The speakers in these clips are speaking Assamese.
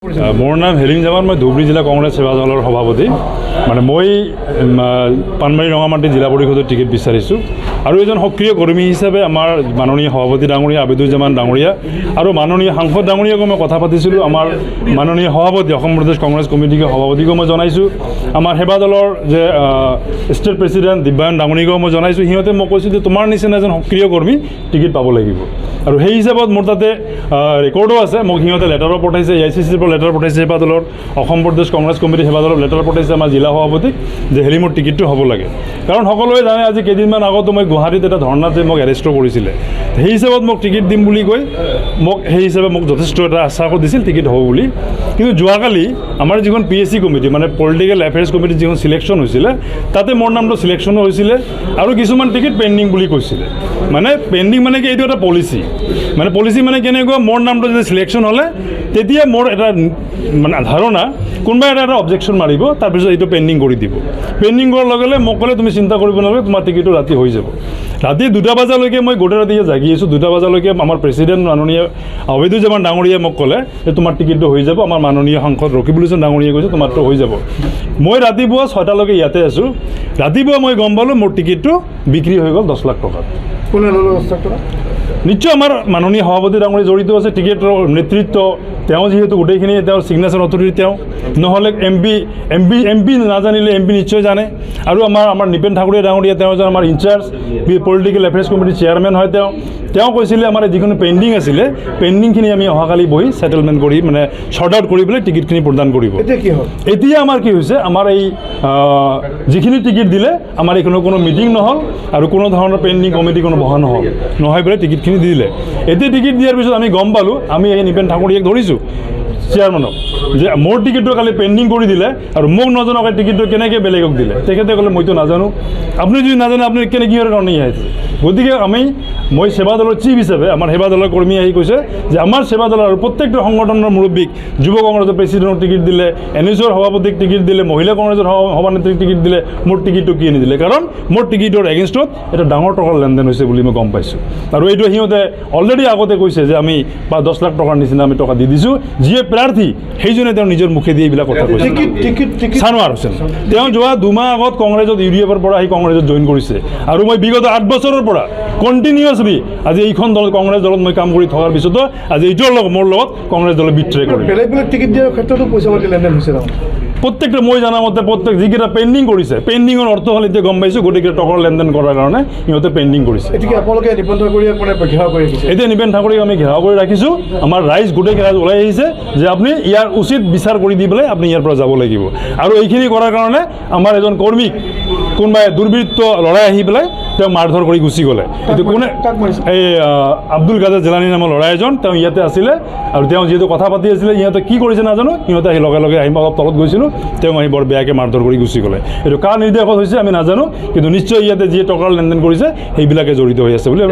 মোৰ নাম হেলিম জামান, মই ধুবুৰী জিলা কংগ্ৰেছ সেৱা দলৰ সভাপতি। মানে মই পানবাৰী ৰঙামাটি জিলা পৰিষদৰ টিকেট বিচাৰিছোঁ আৰু এজন সক্ৰিয় কৰ্মী হিচাপে আমাৰ মাননীয় সভাপতি ডাঙৰীয়া আবিদুজ্জামান ডাঙৰীয়া আৰু মাননীয় সাংসদ ডাঙৰীয়াকো মই কথা পাতিছিলোঁ। আমাৰ মাননীয় সভাপতি অসম প্ৰদেশ কংগ্ৰেছ কমিটিৰ সভাপতিকো মই জনাইছোঁ। আমাৰ সেৱা দলৰ যে ষ্টেট প্ৰেচিডেণ্ট দিব্যায়ন ডাঙৰীয়াকো মই জনাইছোঁ। সিহঁতে মই কৈছোঁ যে তোমাৰ নিচিনা এজন সক্ৰিয় কৰ্মী টিকেট পাব লাগিব আৰু সেই হিচাপত মোৰ তাতে ৰেকৰ্ডো আছে। মোক সিহঁতে লেটাৰো পঠাইছে, AICCৰ পৰা লেটাৰ পঠাইছে সেৱা দলৰ, অসম প্ৰদেশ কংগ্ৰেছ কমিটি সেৱা দলৰ লেটাৰ পঠাইছে আমাৰ জিলা সভাপতিক যে হেলিমৰ টিকেটটো হ'ব লাগে। কাৰণ সকলোৱে জানে আজি কেইদিনমান আগতো মই গুৱাহাটীত এটা ধৰ্ণাত যে মোক এৰেষ্টো কৰিছিলে। সেই হিচাপত মোক টিকেট দিম বুলি কৈ মোক সেই হিচাপে মোক যথেষ্ট এটা আশ্বাস দিছিল টিকেট হ'ব বুলি। কিন্তু যোৱাকালি আমাৰ যিখন PSC কমিটি মানে পলিটিকেল এফেয়াৰ্ছ কমিটিৰ যিখন চিলেকশ্যন হৈছিলে তাতে মোৰ নামটো চিলেকশ্যনো হৈছিলে আৰু কিছুমান টিকেট পেণ্ডিং বুলি কৈছিলে। মানে পেণ্ডিং মানে কি এইটো এটা পলিচি, মানে পলিচি মানে কেনেকুৱা, মোৰ নামটো যদি চিলেকশ্যন হ'লে তেতিয়া মোৰ এটা মানে ধাৰণা কোনোবাই এটা অবজেকশ্যন মাৰিব, তাৰপিছত এইটো পেণ্ডিং কৰি দিব। পেণ্ডিং কৰাৰ লগে লগে মোক ক'লে তুমি চিন্তা কৰিব নালাগে, তোমাৰ টিকেটটো ৰাতি হৈ যাব। ৰাতি 2টা বজালৈকে মই গোটেই ৰাতি জাগি আছোঁ। 2টা বজালৈকে আমাৰ প্ৰেচিডেণ্ট মাননীয় আবিদুজ্জামান ডাঙৰীয়াই মোক ক'লে যে তোমাৰ টিকেটটো হৈ যাব। আমাৰ মাননীয় সাংসদ ৰকিবুল হুছেইন ডাঙৰীয়াই কৈছে তোমাৰটো হৈ যাব। মই ৰাতিপুৱা 6টালৈকে ইয়াতে আছোঁ। ৰাতিপুৱা মই গম পালোঁ মোৰ টিকেটটো বিক্ৰী হৈ গ'ল 10 লাখ টকাত। কোনে ল'লে 10 লাখ টকা? নিশ্চয় আমাৰ মাননীয় সভাপতি ডাঙৰীয়া জড়িত আছে। টিকেটৰ নেতৃত্ব তেওঁ, যিহেতু গোটেইখিনি তেওঁৰ ছিগনেচাৰ অথৰিটি তেওঁ, নহ'লে MP নাজানিলে MP নিশ্চয় জানে। আৰু আমাৰ নিপেন ঠাকুৰীয়া ডাঙৰীয়া তেওঁ এজন আমাৰ ইনচাৰ্জ পলিটিকেল এফেয়াৰ্ছ কমিটিৰ চেয়াৰমেন হয়। তেওঁ কৈছিলে আমাৰ যিখিনি পেণ্ডিং আছিলে পেণ্ডিংখিনি আমি অহাকালি বহি ছেটেলমেণ্ট কৰি মানে শ্বৰ্ট আউট কৰি পেলাই টিকেটখিনি প্ৰদান কৰিব। এতিয়া কি হ'ল? এতিয়া আমাৰ কি হৈছে, আমাৰ এই যিখিনি টিকেট দিলে আমাৰ এইখনৰ কোনো মিটিং নহ'ল আৰু কোনো ধৰণৰ পেণ্ডিং কমিটি কোনো বহা নহ'ল, নহয় পেলাই টিকেটখিনি দিলে। এতিয়া টিকেট দিয়াৰ পিছত আমি গম পালোঁ, আমি এই নিপেন ঠাকুৰীয়াক ধৰিছোঁ চেয়াৰমেনক যে মোৰ টিকেটটো কালি পেণ্ডিং কৰি দিলে আৰু মোক নজনাকৈ টিকেটটো কেনেকৈ বেলেগক দিলে। তেখেতে ক'লে মইতো নাজানো। আপুনি যদি নাজানে আপুনি কিহৰ কাৰণে আহিছে? গতিকে মই সেৱা দলৰ চিফ হিচাপে আমাৰ সেৱা দলৰ কৰ্মী আহি কৈছে যে আমাৰ সেৱা দলৰ আৰু প্ৰত্যেকটো সংগঠনৰ মুৰব্বীক যুৱ কংগ্ৰেছৰ প্ৰেচিডেণ্টক টিকেট দিলে, NSUৰ সভাপতিক টিকেট দিলে, মহিলা কংগ্ৰেছৰ সভানেত্ৰীক টিকেট দিলে, মোৰ টিকেটটো কিয় নিদিলে? কাৰণ মোৰ টিকেটৰ এগেইনষ্টত এটা ডাঙৰ টকাৰ লেনদেন হৈছে বুলি মই গম পাইছোঁ। আৰু এইটো সিহঁতে অলৰেডি আগতে কৈছে যে আমি 10 লাখ টকাৰ নিচিনা আমি টকা দি দিছোঁ। যিয়ে প্ৰাৰ্থী সেইজনে তেওঁৰ নিজৰ মুখেদি এইবিলাক কথা কৈছে। ছানোৱাৰ হোসেন তেওঁ যোৱা 2 মাহ আগত কংগ্ৰেছত UDFৰ পৰা আহি কংগ্ৰেছত জইন কৰিছে আৰু মই বিগত 8 বছৰৰ পৰা কণ্টিনিউৱাছলি আজি এইখন দল কংগ্ৰেছ দলত মই কাম কৰি থকাৰ পিছতো আজি এইটোৰ লগত মোৰ লগত কংগ্ৰেছ দলে বিট্ৰে কৰে। বেলেগ টিকেট দিয়াৰ ক্ষেত্ৰতো পইচা পাতি লেনদেন হৈছে ন? প্ৰত্যেকটা মই জনামতে প্ৰত্যেক যিকেইটা পেণ্ডিং কৰিছে, পেণ্ডিঙৰ অৰ্থ হ'ল এতিয়া গম পাইছোঁ গোটেইকেইটা টকাৰ লেনদেন কৰাৰ কাৰণে সিহঁতে পেণ্ডিং কৰিছে। এতিয়া আপোনালোকে নিপেন ঠাকুৰীয়াক মানে ঘেৰাও কৰি ৰাখিছে? এতিয়া নিপেন ঠাকুৰীয়াক আমি ঘেৰাও কৰি ৰাখিছোঁ। আমাৰ ৰাইজ গোটেই ৰাইজ ওলাই আহিছে যে আপুনি ইয়াৰ উচিত বিচাৰ কৰি দি পেলাই আপুনি ইয়াৰ পৰা যাব লাগিব। আৰু এইখিনি কৰাৰ কাৰণে আমাৰ এজন কৰ্মীক কোনোবাই দুৰ্বৃত্ত ল'ৰাই আহি পেলাই তেওঁ মাৰধৰ কৰি গুচি গ'লে। এইটো কোনে? এই আব্দুল কাদেৰ জিলানী নামৰ ল'ৰা এজন, তেওঁ ইয়াতে আছিলে আৰু তেওঁ যিহেতু কথা পাতি আছিলে, সিহঁতে কি কৰিছে নাজানো, সিহঁতে আহি লগে লগে আহি অলপ তলত গৈছিলোঁ, তেওঁ আহি বৰ বেয়াকৈ মাৰধৰ কৰি গুচি গ'লে। এইটো কাৰ নিৰ্দেশত হৈছে আমি নাজানো, কিন্তু নিশ্চয় ইয়াতে যিয়ে টকাৰ লেনদেন কৰিছে সেইবিলাকে জড়িত হৈ আছে বুলি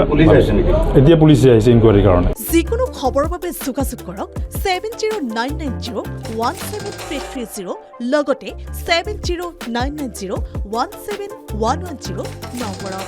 এতিয়া পুলিচে আহিছে ইনকুৱাৰীৰ কাৰণে। যিকোনো খবৰৰ বাবে যোগাযোগ কৰক 7099017330 লগতে 7099017110 নম্বৰত।